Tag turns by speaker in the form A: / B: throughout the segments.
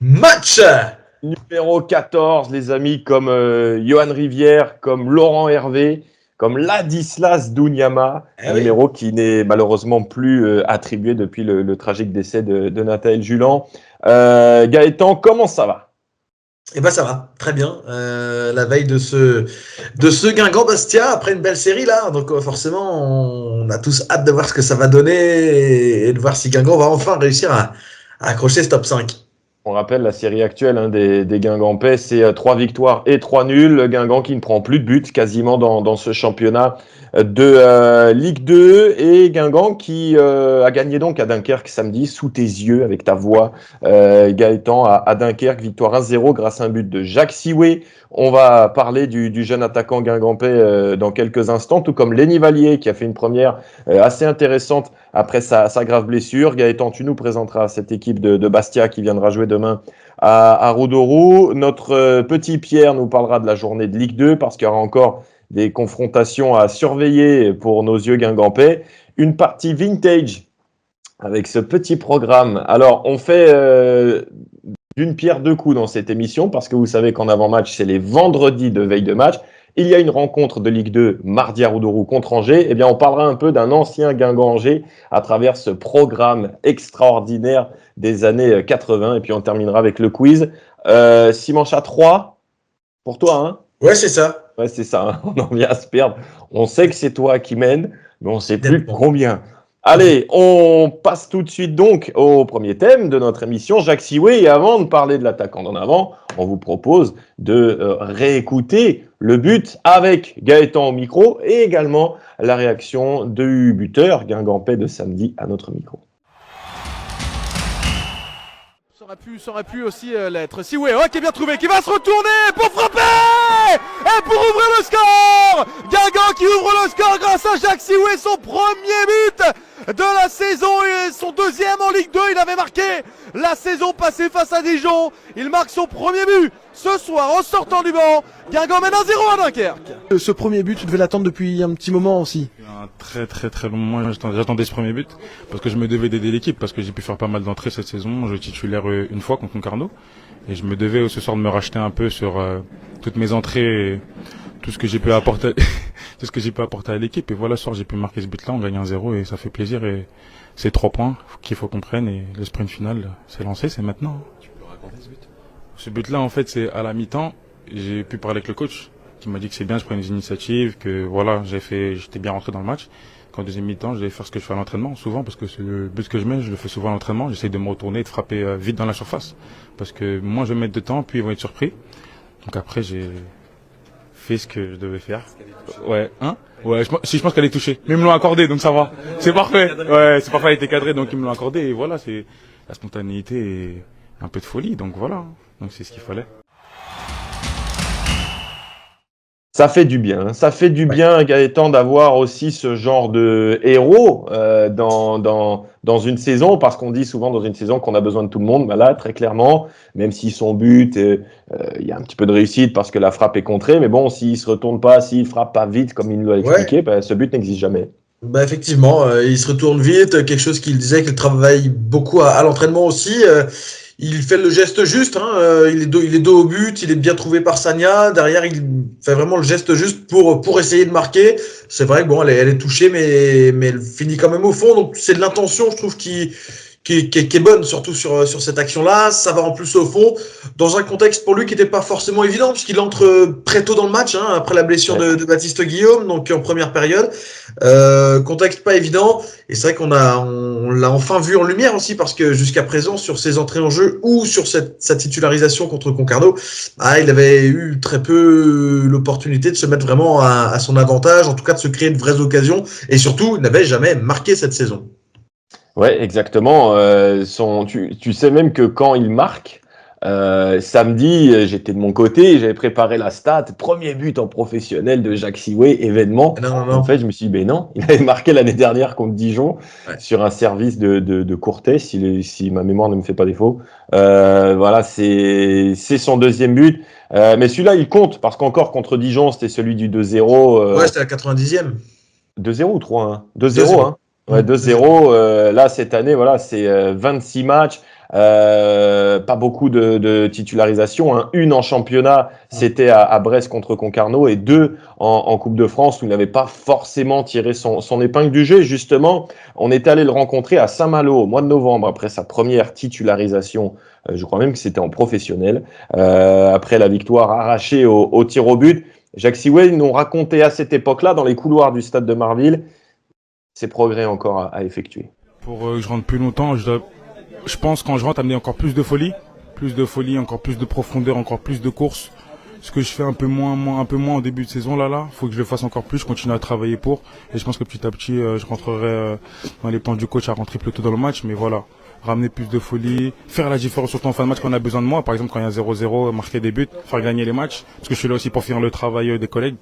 A: Match
B: numéro 14, les amis, comme Johan Rivière, comme Laurent Hervé, comme Ladislas Dounyama, un numéro qui n'est malheureusement plus attribué depuis le tragique décès de Nathaël Julan. Gaëtan, comment ça va?
A: Eh ben ça va, très bien. La veille de ce Guingamp-Bastia, après une belle série là, donc forcément on a tous hâte de voir ce que ça va donner et de voir si Guingamp va enfin réussir à accrocher ce top 5.
B: On rappelle la série actuelle des Guingampais, c'est 3 victoires et 3 nuls. Le Guingamp qui ne prend plus de buts quasiment dans ce championnat de Ligue 2. Et Guingamp qui a gagné donc à Dunkerque samedi, sous tes yeux, avec ta voix, Gaëtan, à Dunkerque. Victoire 1-0 grâce à un but de Jacques Sioué. On va parler du jeune attaquant guingampais dans quelques instants, tout comme Lenny Vallier qui a fait une première assez intéressante après sa grave blessure. Gaëtan, tu nous présenteras cette équipe de Bastia qui viendra jouer demain à Roudourou. Notre petit Pierre nous parlera de la journée de Ligue 2 parce qu'il y aura encore des confrontations à surveiller pour nos yeux guingampais. Une partie vintage avec ce petit programme. Alors, on fait d'une pierre deux coups dans cette émission parce que vous savez qu'en avant-match, c'est les vendredis de veille de match. Il y a une rencontre de Ligue 2 mardi à Roudourou contre Angers. Eh bien, on parlera un peu d'un ancien Guingamp-Angers à travers ce programme extraordinaire des années 80. Et puis, on terminera avec le quiz. Simancha 3 pour toi, hein?
A: Ouais, c'est ça.
B: Ouais, c'est ça. Hein. On en vient à se perdre. On sait que c'est toi qui mène, mais on ne sait plus combien. Allez, on passe tout de suite donc au premier thème de notre émission, Jacques Sioué. Et avant de parler de l'attaquant d'en avant, on vous propose de réécouter le but avec Gaëtan au micro et également la réaction du buteur guingampais de samedi à notre micro.
C: Ça aurait pu aussi l'être. Sioué, qui est bien trouvé, qui va se retourner pour frapper et pour ouvrir le score. Guingamp qui ouvre le score grâce à Jacques Sioué, son premier but de la saison et son deuxième en Ligue 2. Il avait marqué la saison passée face à Dijon. Il marque son premier but ce soir en sortant du banc. Guingamp mène 1-0 à Dunkerque.
D: Ce premier but, tu devais l'attendre depuis un petit moment aussi.
E: Un très long moment, j'attendais ce premier but parce que je me devais d'aider l'équipe parce que j'ai pu faire pas mal d'entrées cette saison. Je titulaire une fois contre Concarneau et je me devais ce soir de me racheter un peu sur toutes mes entrées et tout ce que j'ai pu apporter tout ce que j'ai pu apporter à l'équipe. Et voilà, ce soir j'ai pu marquer ce but-là, on gagne 1-0 et ça fait plaisir et c'est 3 points qu'il faut qu'on prenne et le sprint final c'est lancé, c'est maintenant. Tu peux raconter ce but? Ce but-là en fait c'est à la mi-temps, j'ai pu parler avec le coach qui m'a dit que c'est bien, je prends des initiatives, que voilà, j'étais bien rentré dans le match. Qu'en deuxième mi-temps, je vais faire ce que je fais à l'entraînement, souvent, parce que c'est le but que je mets, je le fais souvent à l'entraînement. J'essaie de me retourner et de frapper vite dans la surface. Parce que moi, je vais mettre de temps, puis ils vont être surpris. Donc après, j'ai fait ce que je devais faire. Ouais, hein? Ouais, je pense qu'elle est touchée. Mais ils me l'ont accordé, donc ça va. C'est parfait. Ouais, c'est parfait, elle était cadrée, donc ils me l'ont accordé. Et voilà, c'est la spontanéité et un peu de folie. Donc voilà. Donc c'est ce qu'il fallait.
B: Ça fait du bien, Gaëtan, d'avoir aussi ce genre de héros dans une saison, parce qu'on dit souvent dans une saison qu'on a besoin de tout le monde. Bah là, très clairement, même si son but, il y a un petit peu de réussite parce que la frappe est contrée, mais bon, s'il se retourne pas, s'il frappe pas vite, comme il nous l'a expliqué, bah, ce but n'existe jamais.
A: Bah effectivement, il se retourne vite, quelque chose qu'il disait qu'il travaille beaucoup à l'entraînement aussi. Il fait le geste juste, il est dos au but, il est bien trouvé par Sagna. Derrière, il fait vraiment le geste juste pour essayer de marquer. C'est vrai que bon, elle est touchée, mais elle finit quand même au fond. Donc c'est de l'intention, je trouve, qui est bonne, surtout sur cette action-là. Ça va en plus au fond, dans un contexte pour lui qui n'était pas forcément évident, puisqu'il entre très tôt dans le match, après la blessure de Baptiste Guillaume, donc en première période. Contexte pas évident, et c'est vrai qu'on l'a enfin vu en lumière aussi, parce que jusqu'à présent, sur ses entrées en jeu ou sur sa titularisation contre Concarneau, il avait eu très peu l'opportunité de se mettre vraiment à son avantage, en tout cas de se créer de vraies occasions, et surtout, il n'avait jamais marqué cette saison.
B: Ouais, exactement. Tu sais même que quand il marque, samedi, j'étais de mon côté, j'avais préparé la stat, premier but en professionnel de Jacques Sioué, événement.
A: Non.
B: En fait, je me suis dit, ben non, il avait marqué l'année dernière contre Dijon sur un service de Courtet, si ma mémoire ne me fait pas défaut. Voilà, c'est son deuxième but. Mais celui-là, il compte, parce qu'encore contre Dijon, c'était celui du 2-0.
A: Ouais, c'était la 90e.
B: 2-0 ou 3-1 2-0, hein. Ouais, 2-0. Là, cette année, voilà, c'est 26 matchs Pas beaucoup de titularisation, hein. Une en championnat, c'était à Brest contre Concarneau, et deux en Coupe de France où il n'avait pas forcément tiré son épingle du jeu. Et justement, on est allé le rencontrer à Saint-Malo au mois de novembre, après sa première titularisation. Je crois même que c'était en professionnel, après la victoire arrachée au tir au but. Jacques Sioué nous racontait à cette époque-là, dans les couloirs du stade de Marville, ses progrès encore à effectuer.
E: Pour que je rentre plus longtemps, je pense quand je rentre amener encore plus de folie, encore plus de profondeur, encore plus de courses. Ce que je fais un peu moins en début de saison là, faut que je le fasse encore plus, je continue à travailler pour, et je pense que petit à petit je rentrerai dans les plans du coach à rentrer plus tôt dans le match, mais voilà, ramener plus de folie, faire la différence surtout en fin de match quand on a besoin de moi, par exemple quand il y a 0-0, marquer des buts, faire gagner les matchs, parce que je suis là aussi pour finir le travail des collègues.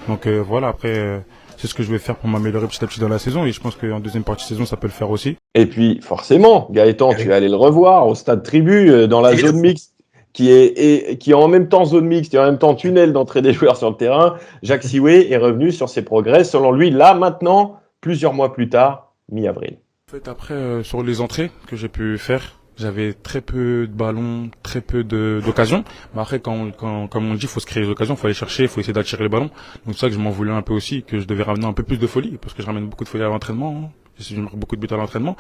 E: Donc voilà, après c'est ce que je vais faire pour m'améliorer petit à petit dans la saison, et je pense qu'en deuxième partie de saison ça peut le faire aussi.
B: Et puis forcément, Gaëtan, tu es allé le revoir au stade Tribu, dans la zone mixte, qui est en même temps zone mixte et en même temps tunnel d'entrée des joueurs sur le terrain. Jacques Sioué est revenu sur ses progrès, selon lui, là maintenant, plusieurs mois plus tard, mi-avril.
E: En fait, après, sur les entrées que j'ai pu faire, j'avais très peu de ballons, très peu d'occasions. Mais après, comme on dit, il faut se créer des occasions, il faut aller chercher, il faut essayer d'attirer les ballons. Donc c'est ça que je m'en voulais un peu aussi, que je devais ramener un peu plus de folie, parce que je ramène beaucoup de folie à l'entraînement, hein. Je marque beaucoup de buts à l'entraînement.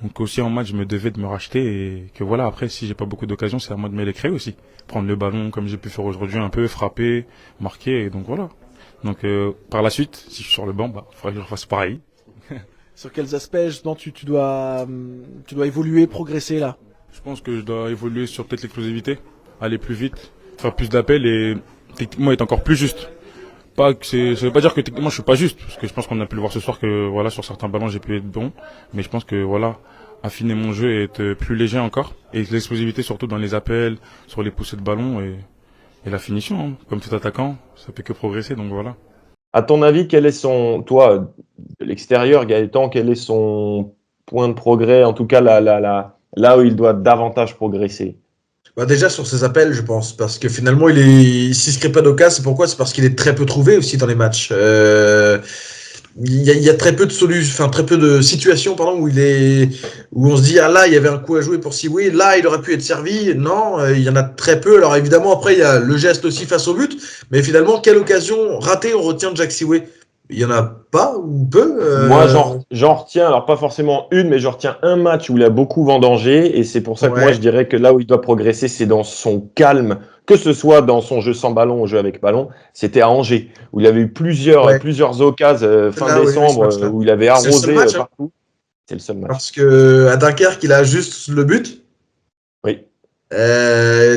E: Donc aussi en match, je me devais de me racheter, et que voilà, après, si j'ai pas beaucoup d'occasions, c'est à moi de me les créer aussi. Prendre le ballon comme j'ai pu faire aujourd'hui, un peu, frapper, marquer, et donc voilà. Donc par la suite, si je suis sur le banc, il faudrait que je refasse pareil.
D: Sur quels aspects justement tu dois évoluer, progresser là?
E: Je pense que je dois évoluer sur peut-être l'explosivité, aller plus vite, faire plus d'appels et techniquement être encore plus juste. Ça veut pas dire que techniquement je suis pas juste, parce que je pense qu'on a pu le voir ce soir que voilà, sur certains ballons j'ai pu être bon, mais je pense que voilà, affiner mon jeu et être plus léger encore, et l'explosivité surtout dans les appels, sur les poussées de ballon et la finition, hein. Comme tout attaquant, ça peut que progresser, donc voilà.
B: À ton avis, quel est toi, de l'extérieur, Gaëtan, quel est son point de progrès, en tout cas là où il doit davantage progresser?
A: Bah déjà sur ses appels, je pense, parce que finalement, s'il se crée pas d'occasion, c'est pourquoi? C'est parce qu'il est très peu trouvé aussi dans les matchs. Il y a très peu de solutions, enfin très peu de situations, pardon, où on se dit ah là il y avait un coup à jouer pour Sioué, là il aurait pu être servi. Non, il y en a très peu. Alors évidemment après il y a le geste aussi face au but, mais finalement quelle occasion ratée on retient de Jacques Sioué? Il y en a pas ou peu.
B: Moi, j'en retiens, alors pas forcément une, mais j'en retiens un match où il a beaucoup vendangé, et c'est pour ça que moi je dirais que là où il doit progresser, c'est dans son calme, que ce soit dans son jeu sans ballon ou jeu avec ballon. C'était à Angers, où il avait eu plusieurs occasions fin décembre, où il avait arrosé partout. C'est le seul match.
A: Parce que à Dunkerque, il a juste le but.
B: Oui.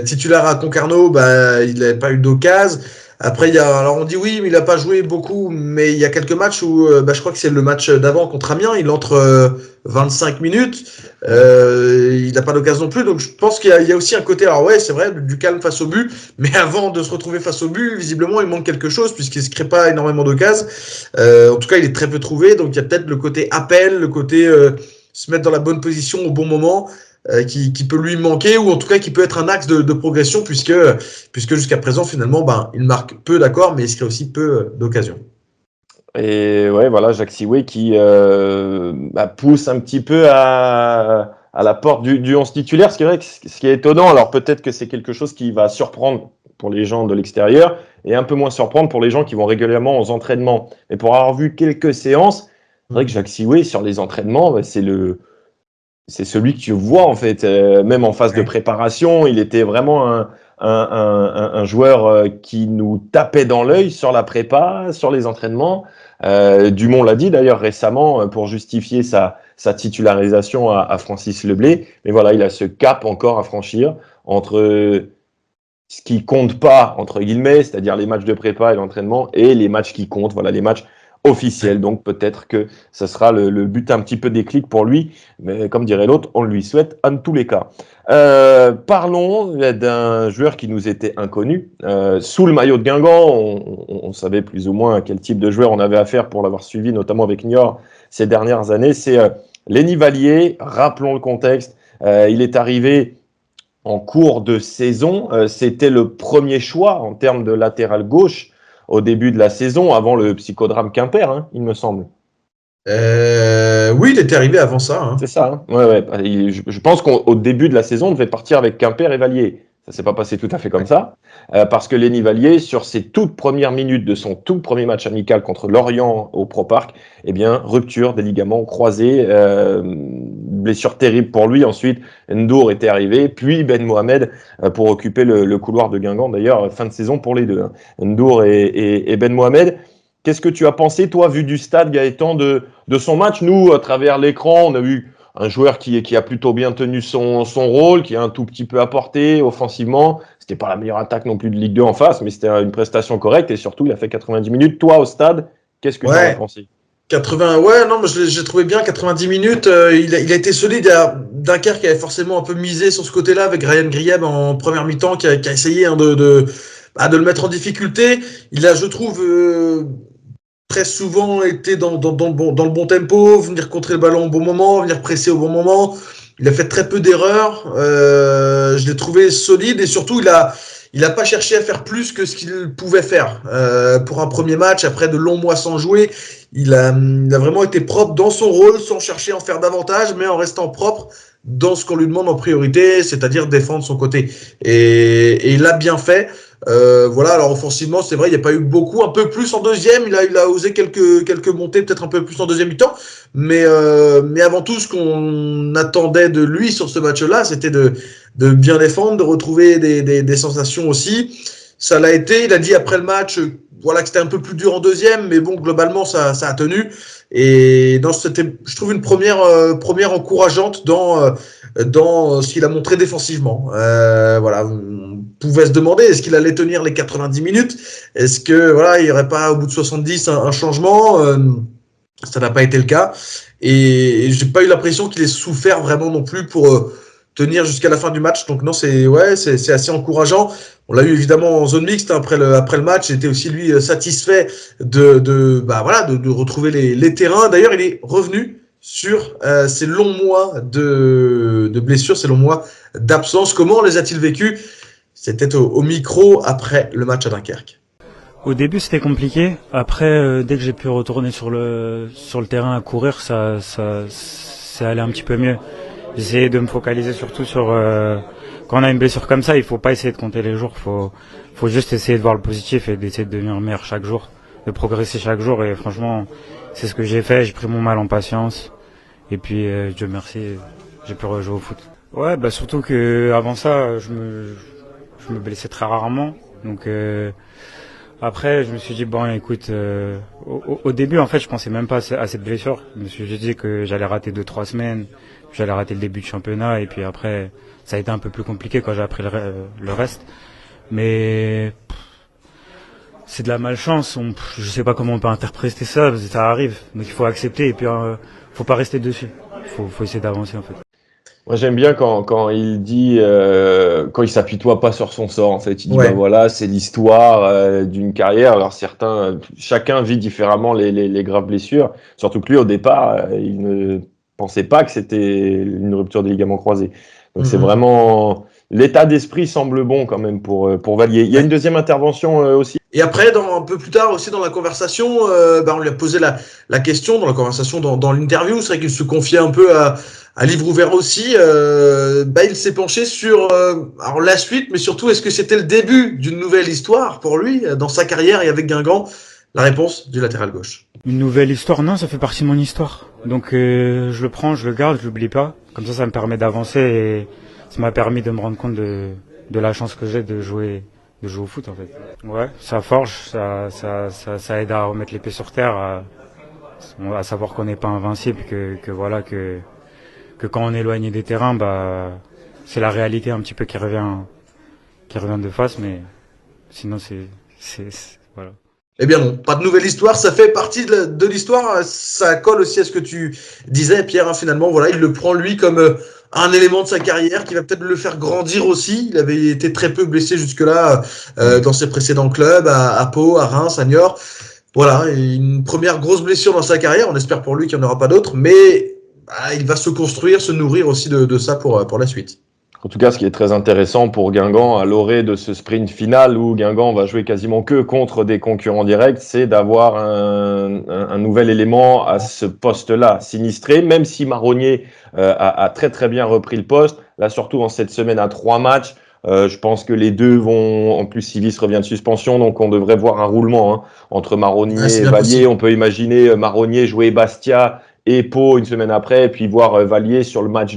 A: Titulaire à Concarneau, il n'avait pas eu d'occasion. Après, alors on dit oui, mais il n'a pas joué beaucoup, mais il y a quelques matchs où, je crois que c'est le match d'avant contre Amiens, il entre 25 minutes, il n'a pas d'occasion non plus, donc je pense qu'il y a aussi un côté, alors ouais, c'est vrai, du calme face au but, mais avant de se retrouver face au but, visiblement, il manque quelque chose, puisqu'il ne se crée pas énormément d'occasions. En tout cas, il est très peu trouvé, donc il y a peut-être le côté appel, le côté se mettre dans la bonne position au bon moment, qui peut lui manquer, ou en tout cas qui peut être un axe de progression, puisque jusqu'à présent finalement il marque peu, d'accord, mais il se crée aussi peu d'occasions.
B: Et ouais, voilà, Jacques Sioué qui pousse un petit peu à la porte du 11 titulaire. Ce qui est vrai, ce qui est étonnant, alors peut-être que c'est quelque chose qui va surprendre pour les gens de l'extérieur et un peu moins surprendre pour les gens qui vont régulièrement aux entraînements. Mais pour avoir vu quelques séances, c'est vrai que Jacques Sioué sur les entraînements, c'est celui que tu vois en fait, même en phase de préparation, il était vraiment un joueur qui nous tapait dans l'œil sur la prépa, sur les entraînements. Dumont l'a dit d'ailleurs récemment pour justifier sa titularisation à Francis Leblé. Mais voilà, il a ce cap encore à franchir entre ce qui compte pas, entre guillemets, c'est-à-dire les matchs de prépa et l'entraînement, et les matchs qui comptent, voilà, les matchs officiel, donc peut-être que ce sera le but un petit peu déclic pour lui, mais comme dirait l'autre, on lui souhaite en tous les cas. Parlons d'un joueur qui nous était inconnu. Sous le maillot de Guingamp, on savait plus ou moins à quel type de joueur on avait affaire pour l'avoir suivi, notamment avec Niort ces dernières années. C'est Lenny Vallier, rappelons le contexte. Il est arrivé en cours de saison, c'était le premier choix en termes de latéral gauche au début de la saison, avant le psychodrame Quimper, il me semble.
A: Oui, il était arrivé avant ça. Hein.
B: C'est ça, hein. Ouais, ouais. Je pense qu'au début de la saison, on devait partir avec Quimper et Vallier. Ça s'est pas passé tout à fait comme ça, parce que Lenny Vallier, sur ses toutes premières minutes de son tout premier match amical contre Lorient au Pro Parc, eh bien, rupture des ligaments croisés, blessure terrible pour lui. Ensuite, Ndour était arrivé, puis Ben Mohamed pour occuper le couloir de Guingamp. D'ailleurs, fin de saison pour les deux, hein. Ndour et Ben Mohamed. Qu'est-ce que tu as pensé, toi, vu du stade, Gaëtan, de son match? Nous, à travers l'écran, on a vu un joueur qui a plutôt bien tenu son rôle, qui a un tout petit peu apporté offensivement. C'était pas la meilleure attaque non plus de Ligue 2 en face, mais c'était une prestation correcte et surtout, il a fait 90 minutes. Toi, au stade, qu'est-ce que tu en as pensé?
A: 80, ouais, non, mais j'ai trouvé bien 90 minutes. Il a été solide. Dunkerque avait forcément un peu misé sur ce côté-là avec Ryan Grieb en première mi-temps qui a essayé de le mettre en difficulté. Il a, je trouve, très souvent été dans le bon tempo, venir contrer le ballon au bon moment, venir presser au bon moment. Il a fait très peu d'erreurs. Je l'ai trouvé solide et surtout, il a pas cherché à faire plus que ce qu'il pouvait faire. Pour un premier match, après de longs mois sans jouer, il a vraiment été propre dans son rôle, sans chercher à en faire davantage, mais en restant propre dans ce qu'on lui demande en priorité, c'est-à-dire défendre son côté. Et il l'a bien fait. Voilà, alors offensivement, c'est vrai, il n'y a pas eu beaucoup, un peu plus en deuxième, il a osé quelques montées, peut-être un peu plus en deuxième mi-temps, mais avant tout, ce qu'on attendait de lui sur ce match-là, c'était de bien défendre, de retrouver des sensations aussi. Ça l'a été, il a dit après le match, voilà, que c'était un peu plus dur en deuxième, mais bon, globalement, ça a tenu. Et non, c'était, je trouve, une première encourageante dans ce qu'il a montré défensivement. Voilà, on pouvait se demander est-ce qu'il allait tenir les 90 minutes, est-ce que voilà, il y aurait pas au bout de 70 un changement. Ça n'a pas été le cas et j'ai pas eu l'impression qu'il ait souffert vraiment non plus pour tenir jusqu'à la fin du match. Donc non, c'est assez encourageant. On l'a eu évidemment en zone mixte après le match. Il était aussi lui satisfait de retrouver les terrains. D'ailleurs, il est revenu sur ces longs mois de blessures, ces longs mois d'absence. Comment les a-t-il vécus? C'était au micro après le match à Dunkerque.
F: Au début, c'était compliqué. Après, dès que j'ai pu retourner sur le terrain à courir, ça allait un petit peu mieux. J'essayais de me focaliser surtout sur quand on a une blessure comme ça, il faut pas essayer de compter les jours. Faut juste essayer de voir le positif et d'essayer de devenir meilleur chaque jour, de progresser chaque jour. Et franchement, c'est ce que j'ai fait. J'ai pris mon mal en patience. Et puis, Dieu merci, j'ai pu rejouer au foot. Ouais, bah surtout que avant ça, je me blessais très rarement. Donc après, je me suis dit, bon, écoute, au début, en fait, je pensais même pas à cette blessure. Je me suis dit que j'allais rater 2-3 semaines, puis j'allais rater le début de championnat, et puis après, ça a été un peu plus compliqué quand j'ai appris le reste. Mais c'est de la malchance. Je sais pas comment on peut interpréter ça, parce que ça arrive. Donc il faut accepter, et puis faut pas rester dessus. Faut essayer d'avancer, en fait.
B: Moi, j'aime bien quand il dit, quand il s'apitoie pas sur son sort, en fait. Il dit,
A: Ouais.
B: voilà, c'est l'histoire d'une carrière. Alors, chacun vit différemment les graves blessures. Surtout que lui, au départ, il ne pensait pas que c'était une rupture des ligaments croisés. Donc, c'est vraiment, l'état d'esprit semble bon quand même pour Vallier. Il y a une deuxième intervention aussi.
A: Et après, un peu plus tard aussi dans la conversation, on lui a posé la question dans la conversation, dans l'interview. C'est vrai qu'il se confiait un peu à livre ouvert aussi. Il s'est penché sur alors la suite, mais surtout, est-ce que c'était le début d'une nouvelle histoire pour lui dans sa carrière et avec Guingamp? La réponse du latéral gauche.
F: Une nouvelle histoire, non, ça fait partie de mon histoire. Donc je le prends, je le garde, je l'oublie pas. Comme ça me permet d'avancer et ça m'a permis de me rendre compte de la chance que j'ai de jouer au foot, en fait. Ouais, ça forge, ça aide à remettre les pieds sur terre, à savoir qu'on n'est pas invincible, que voilà, que quand on est éloigné des terrains, c'est la réalité un petit peu qui revient de face, mais sinon c'est voilà.
A: Eh bien non, pas de nouvelle histoire, ça fait partie de l'histoire, ça colle aussi à ce que tu disais, Pierre, hein, finalement, voilà, il le prend lui comme un élément de sa carrière qui va peut-être le faire grandir aussi. Il avait été très peu blessé jusque-là dans ses précédents clubs, à Pau, à Reims, à Niort. Voilà, une première grosse blessure dans sa carrière, on espère pour lui qu'il n'y en aura pas d'autres, mais il va se construire, se nourrir aussi de ça pour la suite.
B: En tout cas, ce qui est très intéressant pour Guingamp à l'orée de ce sprint final où Guingamp va jouer quasiment que contre des concurrents directs, c'est d'avoir un nouvel élément à ce poste-là, sinistré, même si Marronnier a très très bien repris le poste. Là, surtout en cette semaine à 3 matchs, je pense que les deux vont, en plus Sivis revient de suspension, donc on devrait voir un roulement entre Marronnier et Vallier. Possible. On peut imaginer Marronnier jouer Bastia et Pau une semaine après, et puis voir Vallier sur le match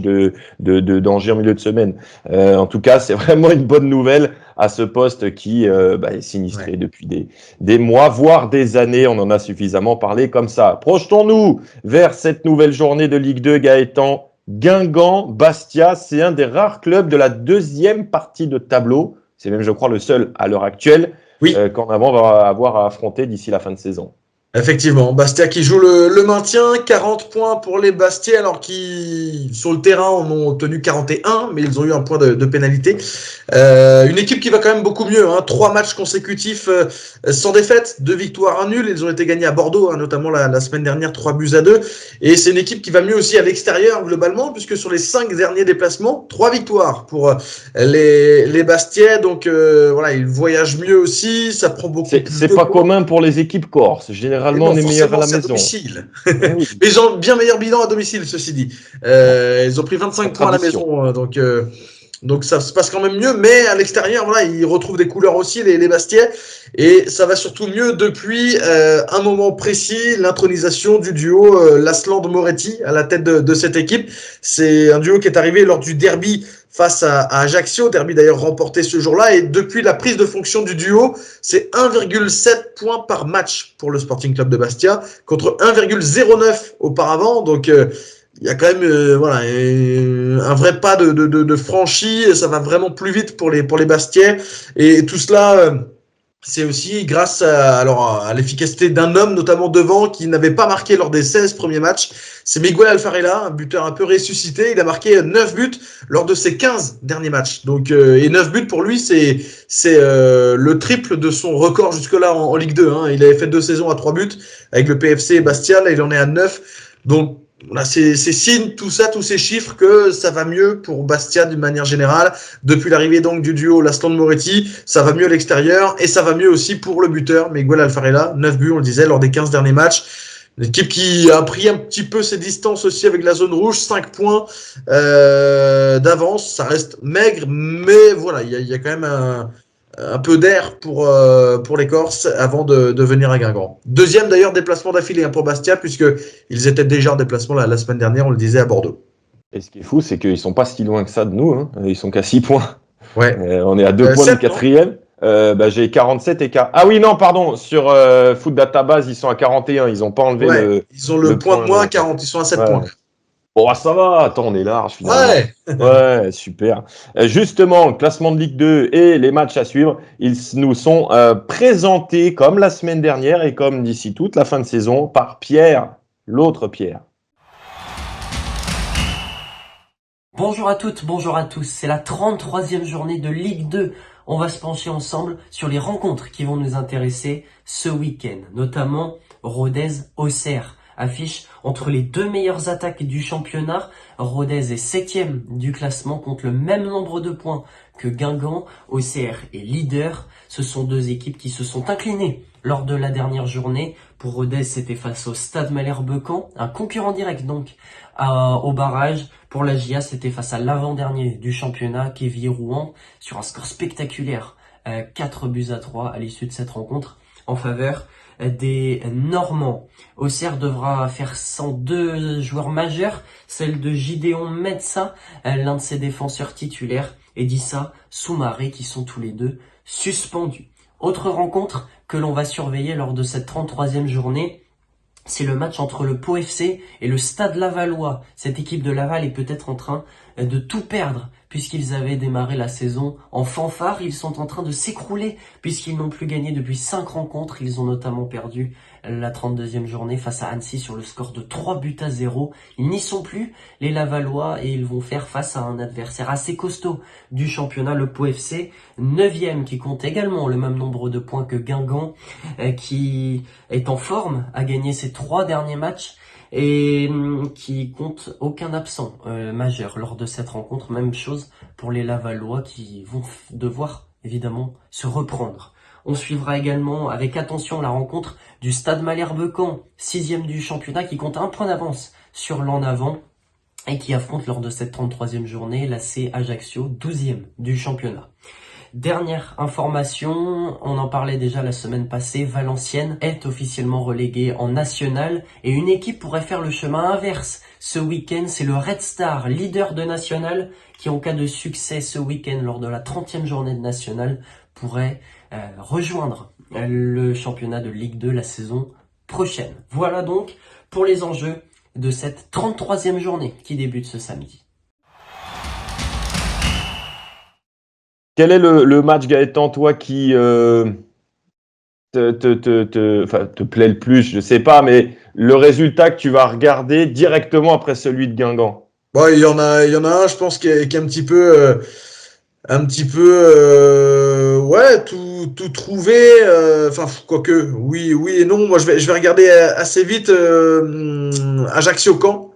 B: d'Angers en milieu de semaine. En tout cas, c'est vraiment une bonne nouvelle à ce poste qui est sinistré depuis des mois, voire des années. On en a suffisamment parlé comme ça. Projetons-nous vers cette nouvelle journée de Ligue 2, Gaëtan. Guingamp, Bastia, c'est un des rares clubs de la deuxième partie de tableau. C'est même, je crois, le seul à l'heure actuelle qu'en avant va avoir à affronter d'ici la fin de saison.
A: Effectivement, Bastia qui joue le maintien, 40 points pour les Bastiais, alors qui sur le terrain en ont obtenu 41, mais ils ont eu un point de pénalité. Une équipe qui va quand même beaucoup mieux, 3 matchs consécutifs sans défaite, 2 victoires, 1 nul. Ils ont été gagnés à Bordeaux, notamment la semaine dernière, 3-2. Et c'est une équipe qui va mieux aussi à l'extérieur globalement, puisque sur les 5 derniers déplacements, 3 victoires pour les Bastiais. Donc voilà, ils voyagent mieux aussi, ça prend beaucoup plus de
B: C'est pas commun pour les équipes corses, généralement. On est meilleur à la maison.
A: Domicile. Mais ils ont bien meilleur bilan à domicile, ceci dit. Ils ont pris 25 points à la maison, donc ça se passe quand même mieux. Mais à l'extérieur, voilà, ils retrouvent des couleurs aussi, les Bastiais, et ça va surtout mieux depuis un moment précis, l'intronisation du duo Lasland-Moretti à la tête de cette équipe. C'est un duo qui est arrivé lors du derby face à Ajaccio, derby d'ailleurs remporté ce jour-là, et depuis la prise de fonction du duo, c'est 1,7 points par match pour le Sporting Club de Bastia, contre 1,09 auparavant, donc il y a quand même un vrai pas de franchi, ça va vraiment plus vite pour les Bastiais, et tout cela... c'est aussi grâce à l'efficacité d'un homme, notamment devant, qui n'avait pas marqué lors des 16 premiers matchs. C'est Miguel Alfarella, un buteur un peu ressuscité. Il a marqué 9 buts lors de ses 15 derniers matchs. Donc, et 9 buts pour lui, c'est le triple de son record jusque-là en Ligue 2. Il avait fait 2 saisons à 3 buts avec le PFC et Bastia. Là, il en est à 9. Donc, voilà, c'est signe, tout ça, tous ces chiffres, que ça va mieux pour Bastia d'une manière générale. Depuis l'arrivée donc du duo Lasland-Moretti, ça va mieux à l'extérieur, et ça va mieux aussi pour le buteur Miguel Alfarella. 9 buts, on le disait, lors des 15 derniers matchs. L'équipe qui a pris un petit peu ses distances aussi avec la zone rouge, 5 points d'avance. Ça reste maigre, mais voilà, il y a quand même un peu d'air pour les Corses avant de venir à Guingamp. Deuxième d'ailleurs déplacement d'affilée pour Bastia, puisqu'ils étaient déjà en déplacement la semaine dernière, on le disait, à Bordeaux.
B: Et ce qui est fou, c'est qu'ils sont pas si loin que ça de nous. Ils sont qu'à 6 points.
A: Ouais.
B: On est à 2 points du quatrième. J'ai 47 et 4. Ah oui, non, pardon. Sur Foot Database, ils sont à 41. Ils n'ont pas enlevé
A: Ils ont le point de moins, 40. Ils sont à 7 points.
B: Bon, ça va. Attends, on est large finalement. Ouais, super. Justement, le classement de Ligue 2 et les matchs à suivre, ils nous sont présentés comme la semaine dernière et comme d'ici toute la fin de saison par Pierre, l'autre Pierre.
G: Bonjour à toutes, bonjour à tous. C'est la 33e journée de Ligue 2. On va se pencher ensemble sur les rencontres qui vont nous intéresser ce week-end, notamment Rodez-Auxerre. Affiche entre les 2 meilleures attaques du championnat. Rodez est 7e du classement, compte le même nombre de points que Guingamp. Auxerre est leader. Ce sont 2 équipes qui se sont inclinées lors de la dernière journée. Pour Rodez, c'était face au Stade Malherbe-Caen, un concurrent direct donc au barrage. Pour la GIA, c'était face à l'avant-dernier du championnat, Quevilly-Rouen, sur un score spectaculaire, 4-3 à l'issue de cette rencontre en faveur des Normands. Auxerre devra faire sans 2 joueurs majeurs, celle de Gideon Metsa, l'un de ses défenseurs titulaires, et Dissa Soumaré, qui sont tous les 2 suspendus. Autre rencontre que l'on va surveiller lors de cette 33e journée, c'est le match entre le Pau FC et le Stade Lavallois. Cette équipe de Laval est peut-être en train de tout perdre, puisqu'ils avaient démarré la saison en fanfare. Ils sont en train de s'écrouler, puisqu'ils n'ont plus gagné depuis 5 rencontres. Ils ont notamment perdu la 32e journée face à Annecy sur le score de 3-0. Ils n'y sont plus, les Lavallois, et ils vont faire face à un adversaire assez costaud du championnat, le Pau FC, 9e, qui compte également le même nombre de points que Guingamp, qui est en forme, a gagné ses 3 derniers matchs, et qui compte aucun absent majeur lors de cette rencontre. Même chose pour les Lavallois qui vont devoir évidemment se reprendre. On suivra également avec attention la rencontre du Stade Malherbe-Caen, 6e du championnat, qui compte 1 point d'avance sur l'en avant et qui affronte lors de cette 33e journée l'AC Ajaccio, 12e du championnat. Dernière information, on en parlait déjà la semaine passée, Valenciennes est officiellement reléguée en national et une équipe pourrait faire le chemin inverse ce week-end. C'est le Red Star, leader de national, qui en cas de succès ce week-end lors de la 30e journée de national pourrait rejoindre le championnat de Ligue 2 la saison prochaine. Voilà donc pour les enjeux de cette 33e journée qui débute ce samedi.
B: Quel est le match, Gaëtan, toi, qui te plaît le plus? Je ne sais pas, mais le résultat que tu vas regarder directement après celui de Guingamp.
A: Bon, il y en a un, je pense, qui est un petit peu, ouais, tout trouvé. Enfin, quoique, oui et non. Moi, je vais regarder assez vite Ajaccio-Caen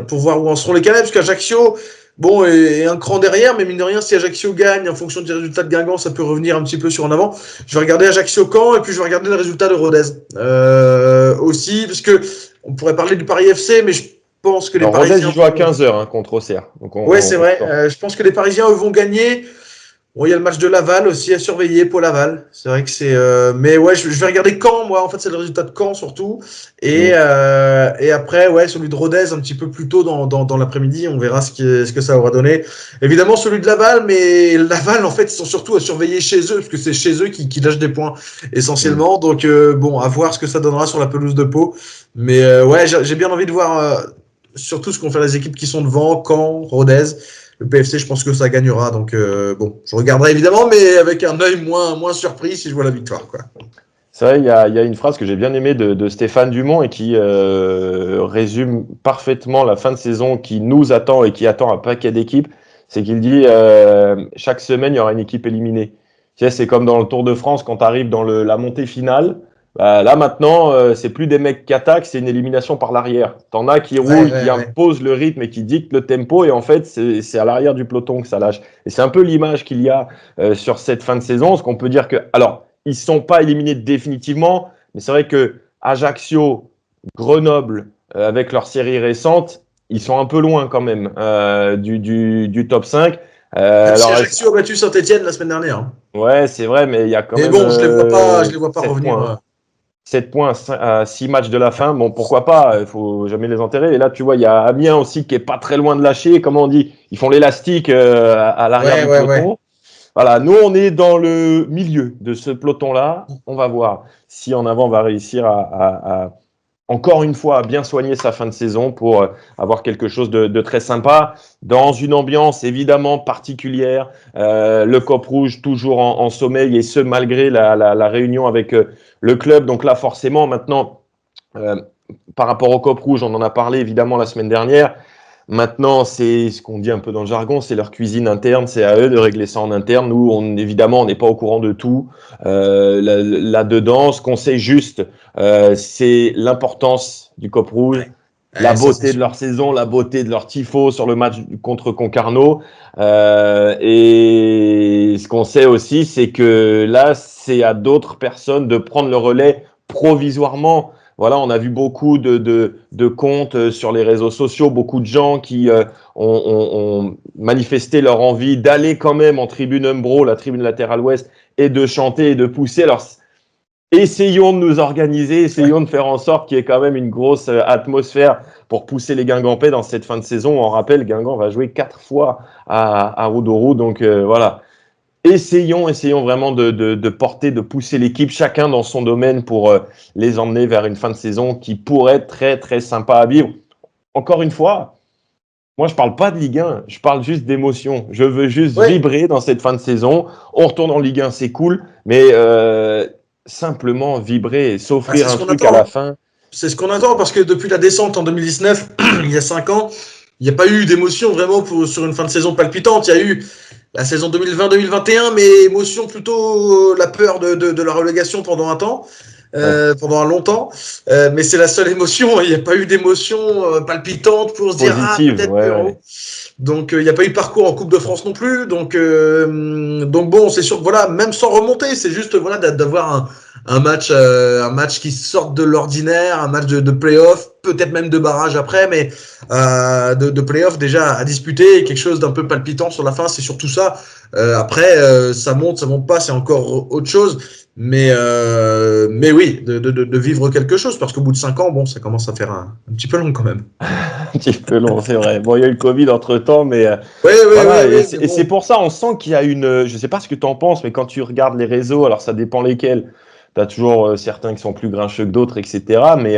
A: pour voir où en seront les Canets, parce qu'Ajaccio, bon, est un cran derrière, mais mine de rien, si Ajaccio gagne en fonction du résultat de Guingamp, ça peut revenir un petit peu sur en avant. Je vais regarder Ajaccio-Caen et puis je vais regarder le résultat de Rodez aussi, parce que on pourrait parler du Paris FC, mais je pense que les Parisiens...
B: Rodez, ils jouent à 15h contre Auxerre.
A: Oui, c'est vrai. Je pense que les Parisiens, eux, vont gagner. Bon, il y a le match de Laval aussi à surveiller, Pau Laval. C'est vrai que c'est... Mais ouais, je vais regarder Caen, moi. En fait, c'est le résultat de Caen, surtout. Et après, ouais, celui de Rodez, un petit peu plus tôt dans l'après-midi. On verra ce que ça aura donné. Évidemment, celui de Laval, mais Laval, en fait, ils sont surtout à surveiller chez eux, parce que c'est chez eux qui lâchent des points, essentiellement. Donc, bon, à voir ce que ça donnera sur la pelouse de Pau. Mais ouais, j'ai bien envie de voir surtout ce qu'ont fait les équipes qui sont devant, Caen, Rodez. Le PFC, je pense que ça gagnera. Donc, bon, je regarderai évidemment, mais avec un œil moins surpris si je vois la victoire, quoi.
B: C'est vrai, il y a une phrase que j'ai bien aimée de Stéphane Dumont et qui résume parfaitement la fin de saison qui nous attend et qui attend un paquet d'équipes. C'est qu'il dit chaque semaine, il y aura une équipe éliminée. Tu sais, c'est comme dans le Tour de France, quand tu arrives dans la montée finale. Là maintenant, c'est plus des mecs qui attaquent, c'est une élimination par l'arrière. T'en as qui roulent, qui imposent le rythme et qui dictent le tempo, et en fait, c'est à l'arrière du peloton que ça lâche. Et c'est un peu l'image qu'il y a sur cette fin de saison, parce qu'on peut dire que, alors, ils sont pas éliminés définitivement, mais c'est vrai que Ajaccio, Grenoble, avec leur série récente, ils sont un peu loin quand même du top 5.
A: Alors, Ajaccio a battu Saint-Etienne la semaine dernière.
B: Ouais, c'est vrai, mais il y a quand même.
A: Mais bon, je les vois pas revenir.
B: Points. 7 points à 6 matchs de la fin, bon, pourquoi pas, il faut jamais les enterrer. Et là, tu vois, il y a Amiens aussi qui est pas très loin de lâcher. Comment on dit? Ils font l'élastique à l'arrière du peloton. Ouais. Voilà, nous, on est dans le milieu de ce peloton-là. On va voir si en avant on va réussir à encore une fois, bien soigner sa fin de saison pour avoir quelque chose de très sympa, dans une ambiance évidemment particulière. Le Cop Rouge toujours en sommeil, et ce malgré la réunion avec le club. Donc là, forcément, maintenant, par rapport au Cop Rouge, on en a parlé évidemment la semaine dernière. Maintenant, c'est ce qu'on dit un peu dans le jargon, c'est leur cuisine interne, c'est à eux de régler ça en interne. Nous, évidemment, on n'est pas au courant de tout là-dedans. Ce qu'on sait juste, c'est l'importance du Cop Rouge, la beauté de leur saison, la beauté de leur tifo sur le match contre Concarneau. Et ce qu'on sait aussi, c'est que là, c'est à d'autres personnes de prendre le relais provisoirement. Voilà, on a vu beaucoup de comptes sur les réseaux sociaux, beaucoup de gens qui ont manifesté leur envie d'aller quand même en tribune Umbro, la tribune latérale ouest, et de chanter et de pousser. Alors, essayons de nous organiser, essayons de faire en sorte qu'il y ait quand même une grosse atmosphère pour pousser les Guingampais dans cette fin de saison. On rappelle, Guingamp va jouer 4 fois à Roudourou, donc voilà. Essayons vraiment de porter, de pousser l'équipe, chacun dans son domaine, pour les emmener vers une fin de saison qui pourrait être très, très sympa à vivre. Encore une fois, moi, je parle pas de Ligue 1, je parle juste d'émotion. Je veux juste vibrer dans cette fin de saison. On retourne en Ligue 1, c'est cool, mais simplement vibrer et s'offrir un truc à la fin.
A: C'est ce qu'on attend, parce que depuis la descente en 2019, il y a 5 ans, il n'y a pas eu d'émotion vraiment sur une fin de saison palpitante. Il y a eu la saison 2020-2021, mais émotion plutôt la peur de la relégation pendant un temps. pendant un longtemps. Mais c'est la seule émotion. Il n'y a pas eu d'émotion palpitante pour se dire
B: Positive,
A: peut-être
B: ouais,
A: Perrault.
B: ouais.
A: Donc il n'y a pas eu de parcours en Coupe de France non plus. Donc bon, c'est sûr que voilà, même sans remonter, c'est juste voilà d'avoir un match qui sorte de l'ordinaire, un match de play-off, peut-être même de barrage après, mais de play-off déjà à disputer, quelque chose d'un peu palpitant sur la fin, c'est surtout ça. Après, ça monte pas, c'est encore autre chose. Mais oui, de vivre quelque chose, parce qu'au bout de 5 ans, bon, ça commence à faire un petit peu long quand même.
B: Un petit peu long, c'est vrai. Bon, il y a eu le Covid entre-temps, mais
A: Ouais,
B: voilà,
A: ouais,
B: et c'est pour ça, on sent qu'il y a une. Je sais pas ce que tu en penses, mais quand tu regardes les réseaux, alors ça dépend lesquels, tu as toujours certains qui sont plus grincheux que d'autres, etc. Mais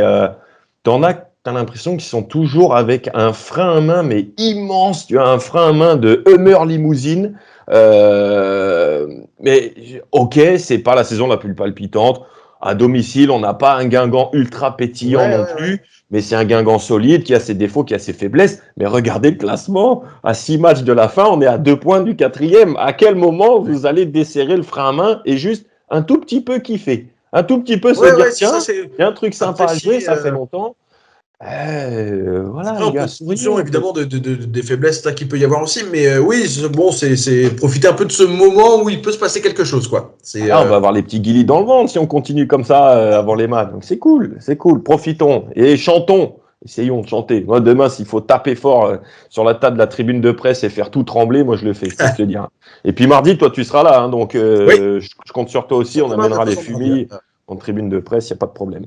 B: t'en as, t'as l'impression qu'ils sont toujours avec un frein à main, mais immense. Tu as un frein à main de Hummer Limousine. Mais ok, c'est pas la saison la plus palpitante. À domicile, on n'a pas un Guingamp ultra pétillant non plus. Mais c'est un Guingamp solide qui a ses défauts, qui a ses faiblesses. Mais regardez le classement. À 6 matchs de la fin, on est à 2 points du 4e. À quel moment vous allez desserrer le frein à main et juste un tout petit peu kiffer? Un tout petit peu se dire, tiens, il y a un truc sympa à jouer, ça fait longtemps. Voilà, les gars,
A: Conscient évidemment des faiblesses qu'il peut y avoir aussi, mais oui, bon, c'est profiter un peu de ce moment où il peut se passer quelque chose, quoi.
B: On va avoir les petits guilis dans le ventre si on continue comme ça avant les matchs. Donc c'est cool, profitons et chantons. Essayons de chanter. Moi, demain, s'il faut taper fort sur la table de la tribune de presse et faire tout trembler, moi, je le fais, je peux te le dire. Et puis mardi, toi, tu seras là, hein, donc
A: Oui.
B: je compte sur toi aussi. On amènera les fumis en tribune de presse, il n'y a pas de problème.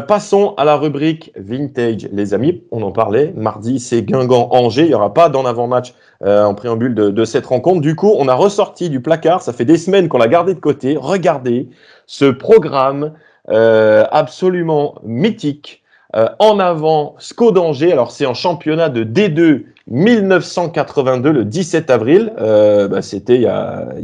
B: Passons à la rubrique Vintage, les amis. On en parlait. Mardi, c'est Guingamp-Angers. Il n'y aura pas d'en avant-match en préambule de cette rencontre. Du coup, on a ressorti du placard. Ça fait des semaines qu'on l'a gardé de côté. Regardez ce programme absolument mythique. En avant, SCO d'Angers. Alors, c'est en championnat de D2 1982, le 17 avril. C'était il y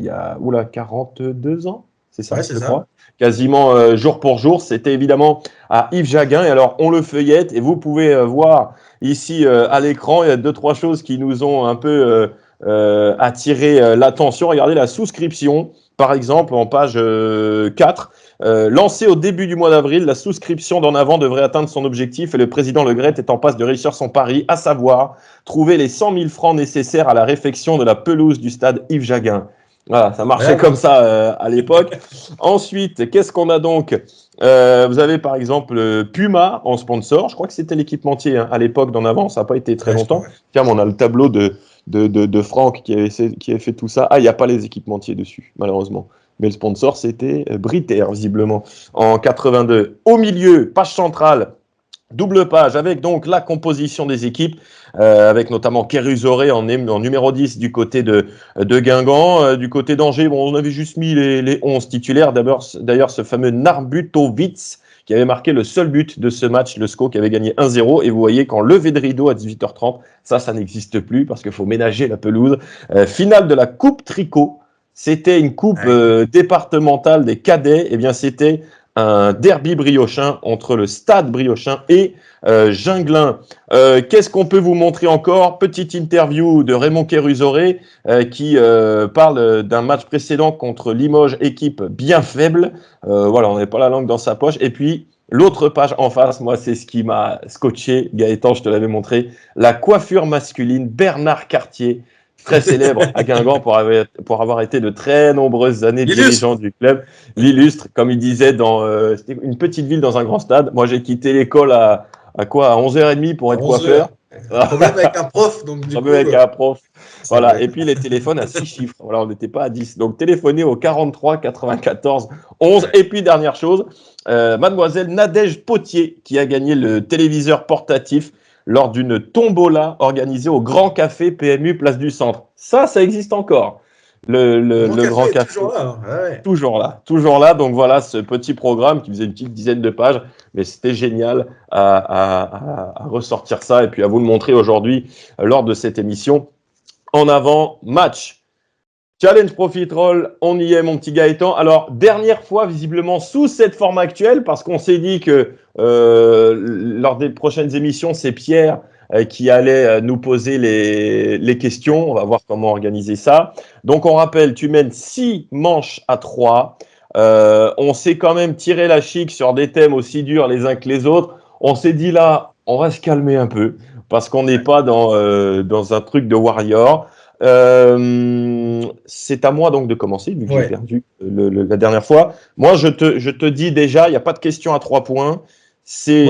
B: a 42 ans. C'est ça, je crois. Quasiment jour pour jour. C'était évidemment à Yves Jaguin. Et alors, on le feuillette et vous pouvez voir ici à l'écran, il y a 2-3 choses qui nous ont un peu attiré l'attention. Regardez la souscription, par exemple, en page 4. Lancée au début du mois d'avril, la souscription d'en avant devrait atteindre son objectif et le président Le Gret est en passe de réussir son pari, à savoir trouver les 100 000 francs nécessaires à la réfection de la pelouse du stade Yves Jaguin. Voilà, ça marchait comme ça à l'époque. Ensuite, qu'est-ce qu'on a donc vous avez par exemple Puma en sponsor. Je crois que c'était l'équipementier à l'époque d'en avant. Ça n'a pas été très longtemps. Tiens, on a le tableau de Franck qui avait fait tout ça. Ah, il n'y a pas les équipementiers dessus, malheureusement. Mais le sponsor, c'était Britair, visiblement, en 82. Au milieu, page centrale, double page avec donc la composition des équipes, avec notamment Kérusoré en numéro 10 du côté de Guingamp. Du côté d'Angers, bon, on avait juste mis les 11 titulaires. D'ailleurs, ce fameux Narbutovic qui avait marqué le seul but de ce match, le SCO qui avait gagné 1-0. Et vous voyez qu'en levée de rideau à 18h30, ça n'existe plus parce qu'il faut ménager la pelouse. Finale de la Coupe Tricot. C'était une coupe départementale des cadets. Eh bien, c'était un derby briochin entre le Stade briochin et Ginglin. Qu'est-ce qu'on peut vous montrer encore? Petite interview de Raymond Kérusoré qui parle d'un match précédent contre Limoges, équipe bien faible. Voilà, on n'avait pas la langue dans sa poche. Et puis, l'autre page en face, moi, c'est ce qui m'a scotché. Gaëtan, je te l'avais montré. La coiffure masculine, Bernard Cartier, très célèbre à Guingamp pour avoir été de très nombreuses années dirigeant du club. L'illustre, comme il disait, c'était une petite ville dans un grand stade. Moi, j'ai quitté l'école à 11h30 pour être coiffeur.
A: Problème avec un prof. Donc,
B: avec un prof. Voilà. Et puis, les téléphones à 6 chiffres. Voilà, on n'était pas à 10. Donc, téléphonez au 43 94 11. Et puis, dernière chose, mademoiselle Nadège Potier qui a gagné le téléviseur portatif lors d'une tombola organisée au Grand Café PMU Place du Centre. Ça existe encore. Le Grand Café.
A: Toujours là. Ouais.
B: Toujours là. Donc voilà ce petit programme qui faisait une petite dizaine de pages, mais c'était génial à ressortir ça et puis à vous le montrer aujourd'hui lors de cette émission. En avant, match. Challenge Profit Roll, on y est mon petit Gaëtan. Alors, dernière fois visiblement sous cette forme actuelle, parce qu'on s'est dit que lors des prochaines émissions, c'est Pierre qui allait nous poser les questions. On va voir comment organiser ça. Donc, on rappelle, tu mènes 6 manches à 3. On s'est quand même tiré la chic sur des thèmes aussi durs les uns que les autres. On s'est dit là, on va se calmer un peu parce qu'on n'est pas dans un truc de warrior. C'est à moi donc de commencer vu que j'ai perdu la dernière fois. Moi, je te dis déjà, il n'y a pas de question à 3 points. C'est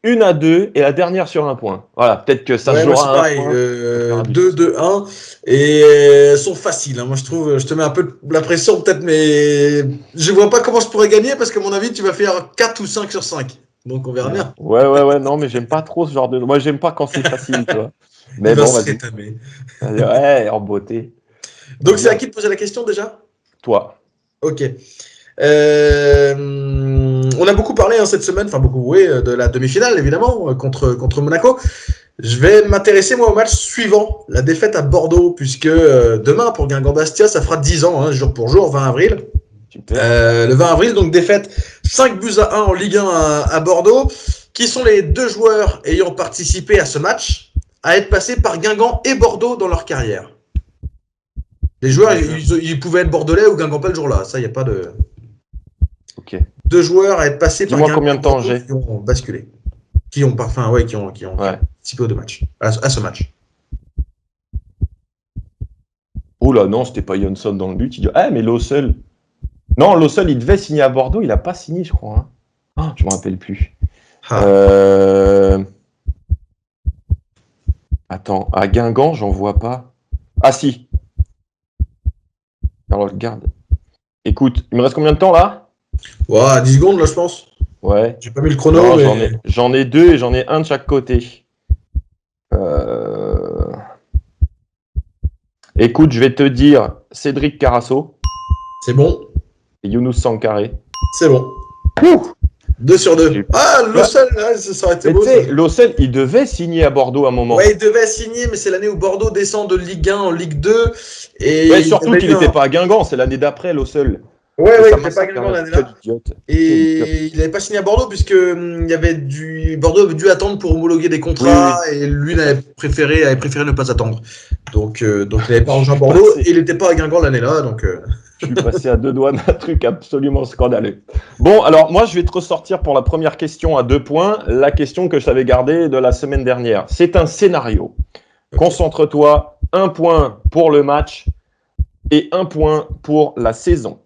B: 1 à 2 et la dernière sur 1 point. Voilà, peut-être que ça se jouera à 1 point.
A: 2, 2, 1 et elles sont faciles. Hein. Moi, je trouve, je te mets un peu la pression peut-être, mais je vois pas comment je pourrais gagner parce qu'à mon avis, tu vas faire 4 ou 5 sur 5. Donc, on verra bien.
B: Ouais, non, mais j'aime pas trop ce genre de... Moi, j'aime pas quand c'est facile, tu vois. Mais bon, vas-y. Ouais, en beauté.
A: Donc, c'est à qui de poser la question déjà?
B: Toi.
A: Ok. On a beaucoup parlé cette semaine, enfin beaucoup, oui, de la demi-finale évidemment contre Monaco. Je vais m'intéresser moi au match suivant, la défaite à Bordeaux, puisque demain pour Guingamp-Bastia, ça fera 10 ans, hein, jour pour jour, 20 avril. Le 20 avril, donc défaite 5-1 en Ligue 1 à Bordeaux. Qui sont les 2 joueurs ayant participé à ce match à être passés par Guingamp et Bordeaux dans leur carrière? Les joueurs, ils pouvaient être bordelais ou guingampais le jour-là. Ça, il n'y a pas de...
B: Ok.
A: 2 joueurs à être passés par
B: Guingamp combien de temps j'ai
A: qui ont basculé. Qui ont participé aux 2 matchs. À ce match.
B: Oula, non, c'était pas Johnson dans le but. Il dit, mais Lossel. Non, Lossel, il devait signer à Bordeaux. Il n'a pas signé, je crois. Hein. Je ne me rappelle plus. Attends, à Guingamp, j'en vois pas. Ah, si. Alors, regarde. Écoute, il me reste combien de temps là?
A: 10 secondes là, je pense.
B: Ouais.
A: J'ai pas mis le chrono.
B: Non,
A: mais...
B: j'en ai 2 et j'en ai 1 de chaque côté. Écoute, je vais te dire Cédric Carasso.
A: C'est bon.
B: Et Younous Sankaré.
A: C'est bon. 2 sur 2. Lossel, ça aurait été beau.
B: Lossel, il devait signer à Bordeaux à un moment.
A: Ouais, il devait signer, mais c'est l'année où Bordeaux descend de Ligue 1 en Ligue 2.
B: Et surtout qu'il n'était pas à Guingamp, c'est l'année d'après, Lossel.
A: Ouais, il n'était pas à Guingamp l'année-là. Et il n'avait pas signé à Bordeaux, puisque Bordeaux avait dû attendre pour homologuer des contrats, et lui avait préféré ne pas attendre. Donc il n'avait pas rejoint Bordeaux, et il n'était pas à Guingamp l'année-là.
B: Je suis passé à 2 doigts d'un truc absolument scandaleux. Bon, alors moi, je vais te ressortir pour la première question à 2 points, la question que je t'avais gardée de la semaine dernière. C'est un scénario. Concentre-toi, 1 point pour le match et 1 point pour la saison.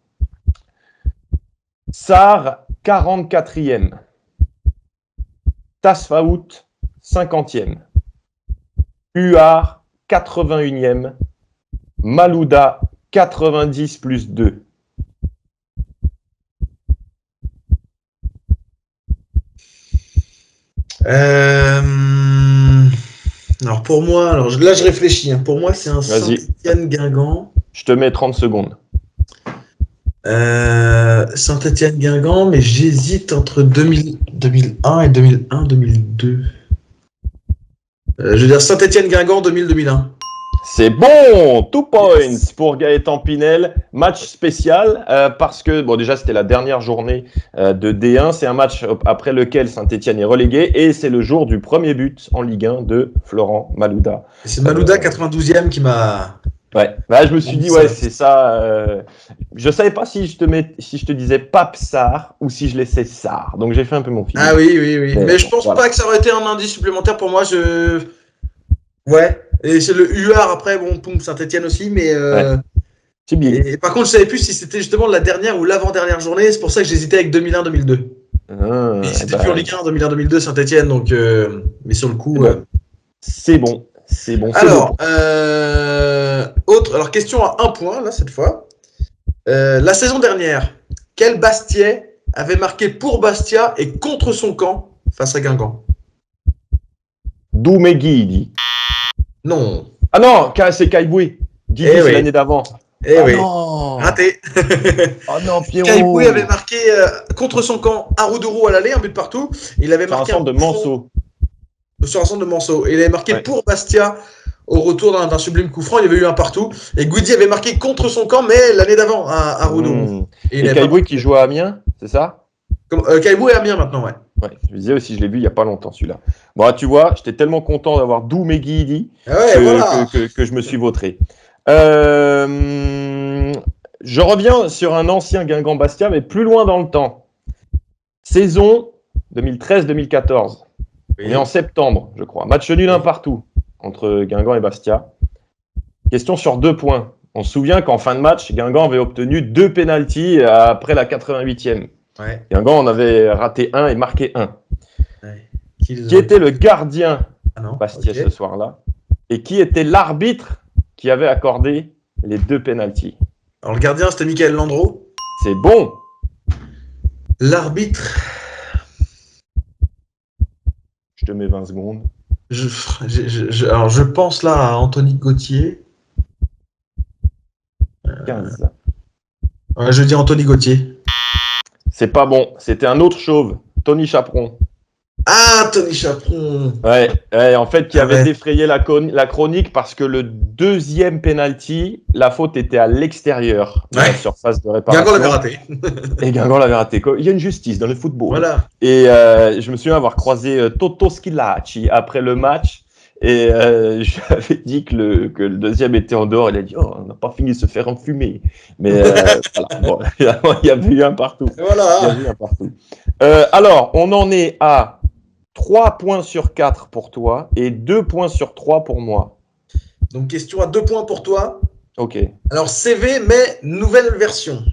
B: Sarr, 44e. Tasfaout, 50e. Huard, 81e. Malouda, 90 plus 2.
A: Alors pour moi, là je réfléchis. Pour moi, c'est un Saint-Étienne-Guingamp.
B: Je te mets 30 secondes.
A: Saint-Étienne-Guingamp, mais j'hésite entre 2001 et 2001-2002. Je veux dire Saint-Étienne-Guingamp 2000-2001.
B: C'est bon, 2 points pour Gaëtan Pinel. Match spécial parce que, bon, déjà, c'était la dernière journée de D1. C'est un match après lequel Saint-Étienne est relégué et c'est le jour du premier but en Ligue 1 de Florent Malouda.
A: C'est Malouda, 92e, qui m'a...
B: Ouais, je me suis dit, c'est ça. Je savais pas si je te disais Pape Sarr ou si je laissais Sarr. Donc, j'ai fait un peu mon film.
A: Ah oui. Mais je pense pas que ça aurait été un indice supplémentaire pour moi. Ouais. Et c'est le Huard après, Saint-Étienne aussi, mais.
B: C'est bien.
A: Et par contre, je savais plus si c'était justement la dernière ou l'avant-dernière journée. C'est pour ça que j'hésitais avec 2001-2002. Mais c'était plus en Ligue 1, 2001-2002, Saint-Étienne, donc. Mais sur le coup.
B: C'est bon.
A: Alors, alors question à 1 point là cette fois. La saison dernière, quel Bastiais avait marqué pour Bastia et contre son camp face à Guingamp?
B: Doumé Guidi.
A: Non.
B: Ah non, c'est Caïboui. Guidi, c'est l'année d'avant.
A: Non. Raté.
B: Oh non, Pierrot.
A: Caïboui avait marqué contre son camp à Roudourou à l'aller, un but partout. Il avait marqué
B: un centre de Manceau.
A: Sur un centre de Manceau. Et il avait marqué pour Bastia au retour d'un sublime coup franc. Il y avait eu un partout. Et Guidi avait marqué contre son camp, mais l'année d'avant à Roudourou.
B: Et Caïboui qui joue à Amiens, c'est ça?
A: Caïboui est à Amiens maintenant, ouais.
B: Ouais, je disais aussi, je l'ai vu il n'y a pas longtemps celui-là. Bon, tu vois, j'étais tellement content d'avoir Doumé Guidi que je me suis vautré. Je reviens sur un ancien Guingamp-Bastia, mais plus loin dans le temps. Saison 2013-2014. On est en septembre, je crois. Match nul un partout entre Guingamp et Bastia. Question sur 2 points. On se souvient qu'en fin de match, Guingamp avait obtenu 2 pénaltys après la 88e.
A: Ouais.
B: Guingamp en avait raté 1 et marqué 1.
A: Ouais.
B: Qui était le gardien Bastia
A: Ok.
B: ce soir-là? Et qui était l'arbitre qui avait accordé les 2 pénaltys?
A: Alors, le gardien, c'était Michael Landreau.
B: C'est bon.
A: L'arbitre,
B: Je te mets 20 secondes.
A: alors, je pense là à Anthony Gauthier.
B: 15.
A: Ouais, je dis Anthony Gauthier.
B: C'est pas bon. C'était un autre chauve. Tony Chaperon.
A: Ah, Tony Chaperon.
B: Ouais, en fait, qui
A: Ah
B: avait
A: ouais.
B: défrayé la chronique parce que le 2e penalty, la faute était à l'extérieur de la
A: Ouais.
B: surface de réparation.
A: Guingamp l'avait raté.
B: Et Guingamp l'avait raté. Il y a une justice dans le football.
A: Voilà.
B: Et je me souviens avoir croisé Toto Schilacci après le match. Et je lui avais dit que le 2e était en dehors. Il a dit « Oh, on n'a pas fini de se faire enfumer. » Mais voilà, bon, il y avait eu un partout. Il y
A: Voilà.
B: avait eu un partout. Alors, on en est à 3 points sur 4 pour toi et 2 points sur 3 pour moi.
A: Donc, question à 2 points pour toi.
B: Ok.
A: Alors, CV, mais nouvelle version.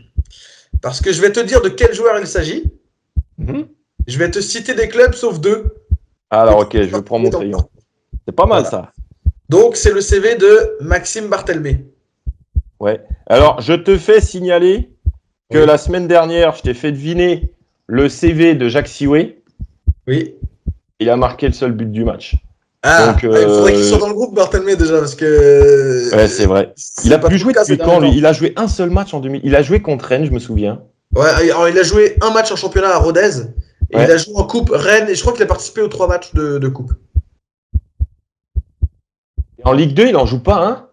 A: Parce que je vais te dire de quel joueur il s'agit.
B: Mhm.
A: Je vais te citer des clubs, sauf 2.
B: Alors, ok, je prends mon crayon. C'est pas mal,
A: Voilà.
B: ça.
A: Donc, c'est le CV de Maxime Barthelmé.
B: Ouais. Alors, je te fais signaler que
A: Oui.
B: la semaine dernière, je t'ai fait deviner le CV de Jacques Sioué.
A: Oui.
B: Il a marqué le seul but du match.
A: Ah,
B: Donc,
A: il faudrait qu'il soit dans le groupe, Barthelmé, déjà, parce que.
B: Ouais, c'est vrai.
A: c'est
B: Il a
A: pas
B: plus
A: tout
B: joué
A: le cas ces
B: depuis quand,
A: derniers
B: lui?
A: temps.
B: Il a joué un seul match en 2000. Il a joué contre Rennes, je me souviens.
A: Ouais, alors il a joué un match en championnat à Rodez. Et
B: Ouais.
A: il a joué en coupe Rennes. Et je crois qu'il a participé aux 3 matchs de coupe.
B: En Ligue 2, il en joue pas, hein?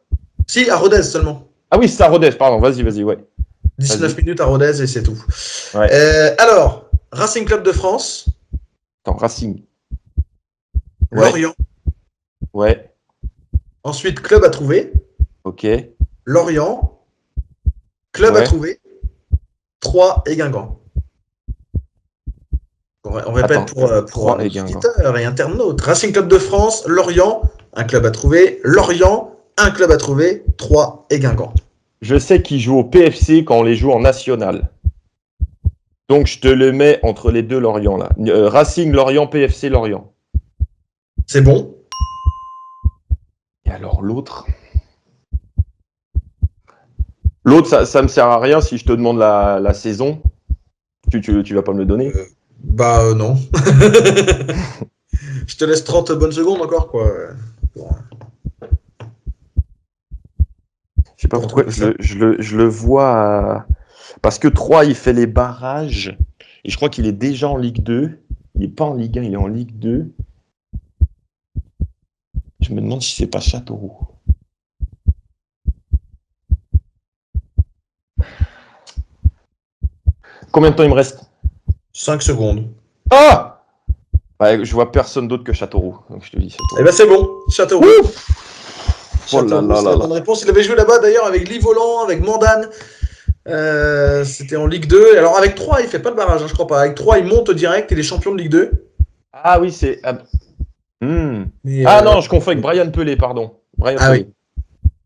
A: Si, à Rodez seulement.
B: Ah oui, c'est à Rodez, pardon. Vas-y, ouais.
A: 19
B: Vas-y.
A: minutes à Rodez et c'est tout.
B: Ouais.
A: Alors, Racing Club de France,
B: Attends, Racing. Ouais.
A: Lorient.
B: Ouais,
A: Ensuite, club à trouver.
B: ok.
A: Lorient. Club à
B: Ouais.
A: trouver. 3 et Guingamp. On répète
B: Attends,
A: pour
B: Troyes
A: nos
B: et Guingamp.
A: auditeurs et internautes. Racing Club de France, Lorient, un club à trouver. Lorient, un club à trouver. 3 et Guingamp.
B: Je sais qu'ils jouent au PFC quand on les joue en national. Donc, je te le mets entre les deux Lorient, là. Racing, Lorient, PFC, Lorient.
A: C'est bon.
B: Et alors, l'autre? L'autre, ça me sert à rien si je te demande la saison. Tu vas pas me le donner?
A: Bah non. Je te laisse 30 bonnes secondes encore, quoi. Bon.
B: Je sais pas pourquoi je le vois parce que Troyes, il fait les barrages et je crois qu'il est déjà en Ligue 2. Il n'est pas en Ligue 1, il est en Ligue 2. Je me demande si c'est pas Châteauroux. Combien de temps il me reste?
A: 5 secondes.
B: Ah! Ouais, je vois personne d'autre que Châteauroux. Donc je te dis c'est toi.
A: Eh ben c'est bon. Châteauroux.
B: Oh là là
A: c'est
B: là
A: la
B: là.
A: bonne réponse. Il avait joué là-bas d'ailleurs avec Livolan, avec Mandane. C'était en Ligue 2. Alors avec 3, il fait pas le barrage, hein, je crois pas. Avec 3, il monte direct, il est champion de Ligue 2.
B: Ah oui, c'est.
A: Mais,
B: Non, je confonds avec Brian Pelé, pardon. Brian
A: Ah
B: Pelé.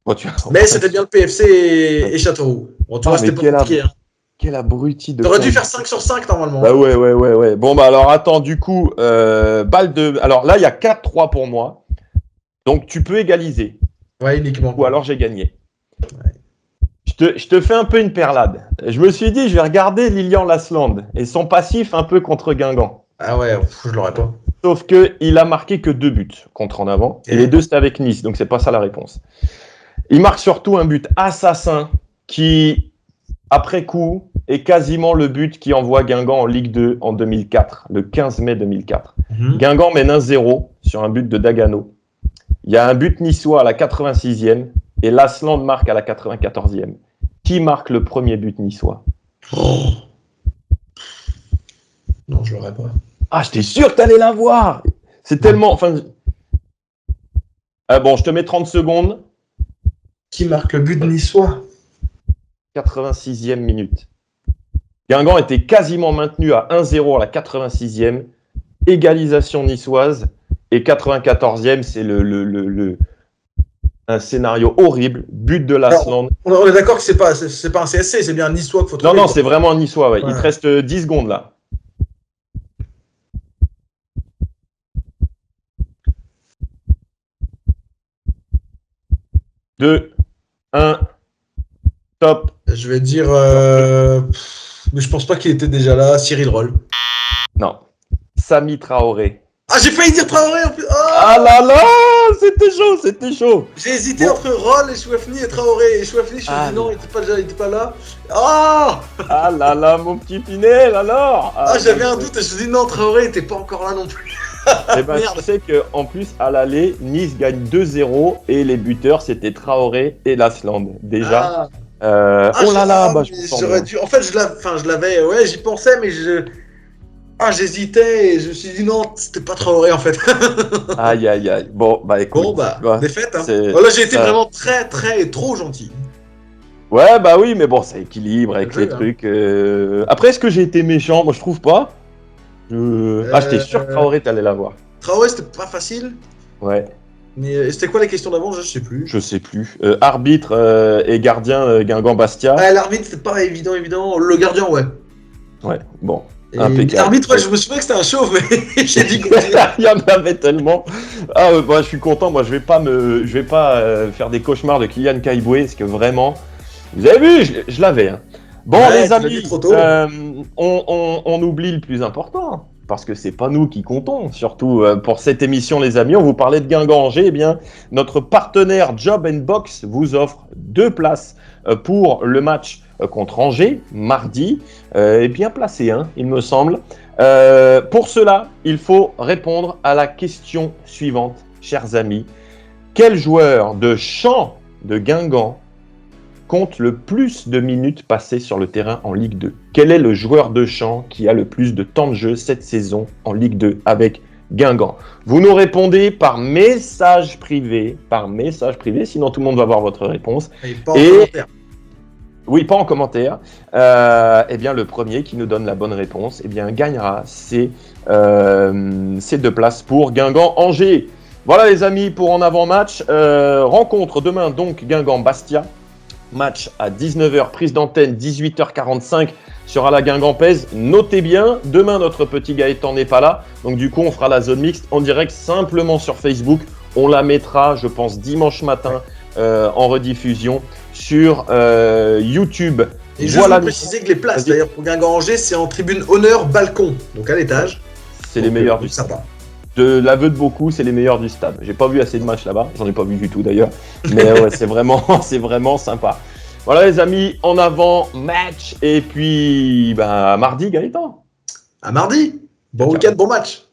B: Bon,
A: mais c'était bien le PFC et Châteauroux. Bon, tu vois,
B: mais
A: c'était pas compliqué. Hein.
B: Quel abruti de.
A: T'aurais dû faire 5 sur 5 normalement.
B: Bah ouais. Bon, bah alors attends, du coup, balle de. Alors là, il y a 4-3 pour moi. Donc tu peux égaliser.
A: Ouais, uniquement.
B: Ou alors j'ai gagné. Je te fais un peu une perlade. Je me suis dit, je vais regarder Lilian Lasland et son passif un peu contre Guingamp.
A: Ah ouais, je l'aurais pas.
B: Sauf qu'il a marqué que 2 buts contre en avant. Et les 2, c'était avec Nice, donc c'est pas ça la réponse. Il marque surtout un but assassin qui, après coup, est quasiment le but qui envoie Guingamp en Ligue 2 en 2004, le 15 mai 2004. Guingamp mène 1-0 sur un but de Dagano. Il y a un but niçois à la 86e et Lasland marque à la 94e. Qui marque le premier but niçois?
A: Non, je l'aurais pas.
B: Ah, j'étais sûr que t'allais la voir. C'est tellement. Enfin. Bon, je te mets 30 secondes.
A: Qui marque le but niçois?
B: 86e minute. Guingamp était quasiment maintenu à 1-0 à la 86e. Égalisation niçoise. Et 94e, c'est un scénario horrible. But de Lasland.
A: On est d'accord que c'est pas un CSC, c'est bien un Niçois qu'il faut trouver.
B: Non, c'est vraiment un Niçois. Ouais.
A: Ouais.
B: Il te reste 10 secondes là. 2, 1, top.
A: Je vais dire. Mais je pense pas qu'il était déjà là. Cyril Roll.
B: Non. Sami Traoré.
A: Ah, j'ai failli dire Traoré en plus.
B: Ah là là, c'était chaud.
A: J'ai hésité entre Roll et Chouafni et Traoré. Et Chouafni, je me suis dit non, il était pas là. Ah
B: là là, mon petit Pinel, alors.
A: J'avais un doute et je me suis dit non, Traoré était pas encore là non plus.
B: Eh ben, tu sais qu'en plus, à l'aller, Nice gagne 2-0 et les buteurs, c'était Traoré et Lasland. Déjà. Oh là là, je me sens
A: j'aurais
B: bien.
A: dû. En fait, je l'avais. Ouais, j'y pensais, mais j'hésitais et je me suis dit non, c'était pas Traoré en fait.
B: Aïe, aïe, aïe. Bon, bah écoute.
A: Défaite. Hein.
B: c'est-
A: Là, j'ai été
B: ça-
A: vraiment très trop gentil.
B: Ouais, bah oui, mais bon, ça équilibre avec
A: Le
B: les
A: jeu,
B: trucs. Après, est-ce que j'ai été méchant? Moi, je trouve pas. J'étais sûr que Traoré, t'allais l'avoir.
A: Traoré, c'était pas facile.
B: Ouais,
A: Mais c'était quoi les questions d'avant? Je sais plus.
B: je sais plus. Arbitre et gardien Guingamp-Bastia.
A: Ouais, l'arbitre, c'était pas évident. Le gardien, ouais.
B: Ouais, bon.
A: Et
B: Impeccable.
A: l'arbitre, ouais, je me souviens que c'était un chauve, mais j'ai dit que.
B: Il y en avait tellement. Moi, je suis content. Moi, je vais pas faire des cauchemars de Kylian Cailleboué, parce que vraiment, vous avez vu, je l'avais. Hein. Bon,
A: Ouais,
B: les
A: tu l'as
B: amis,
A: dit trop tôt.
B: on oublie le plus important, parce que c'est pas nous qui comptons. Surtout pour cette émission, les amis, on vous parlait de Guingamp-Angers. Eh bien, notre partenaire Job & Box vous offre 2 places pour le match contre Angers, mardi, et bien placé, hein, il me semble. Pour cela, il faut répondre à la question suivante, chers amis. Quel joueur de champ de Guingamp compte le plus de minutes passées sur le terrain en Ligue 2? Quel est le joueur de champ qui a le plus de temps de jeu cette saison en Ligue 2 avec Guingamp? Vous nous répondez par message privé, sinon tout le monde va voir votre réponse.
A: Et pas en
B: Et-
A: commentaire.
B: Oui, pas en commentaire. Eh bien, le premier qui nous donne la bonne réponse, eh bien, gagnera ces 2 places pour Guingamp-Angers. Voilà, les amis, pour en avant-match. Rencontre demain, donc, Guingamp-Bastia. Match à 19h, prise d'antenne 18h45 sur la Guingampaise. Notez bien, demain, notre petit Gaëtan n'est pas là. Donc, du coup, on fera la zone mixte en direct simplement sur Facebook. On la mettra, je pense, dimanche matin en rediffusion sur YouTube.
A: Et je
B: Voilà,
A: veux préciser que les places,
B: Vas-y.
A: d'ailleurs, pour Guingamp-Angers, c'est en tribune honneur balcon, donc à l'étage.
B: c'est les
A: Donc,
B: meilleurs du
A: sympa.
B: De l'aveu de beaucoup, c'est les meilleurs du stade. J'ai pas vu assez de matchs là-bas, j'en ai pas vu du tout d'ailleurs. Mais ouais, c'est vraiment sympa. Voilà les amis, en avant, match. Et puis, à mardi, Gaëtan.
A: À mardi. Bon
B: Ciao.
A: week-end, bon match.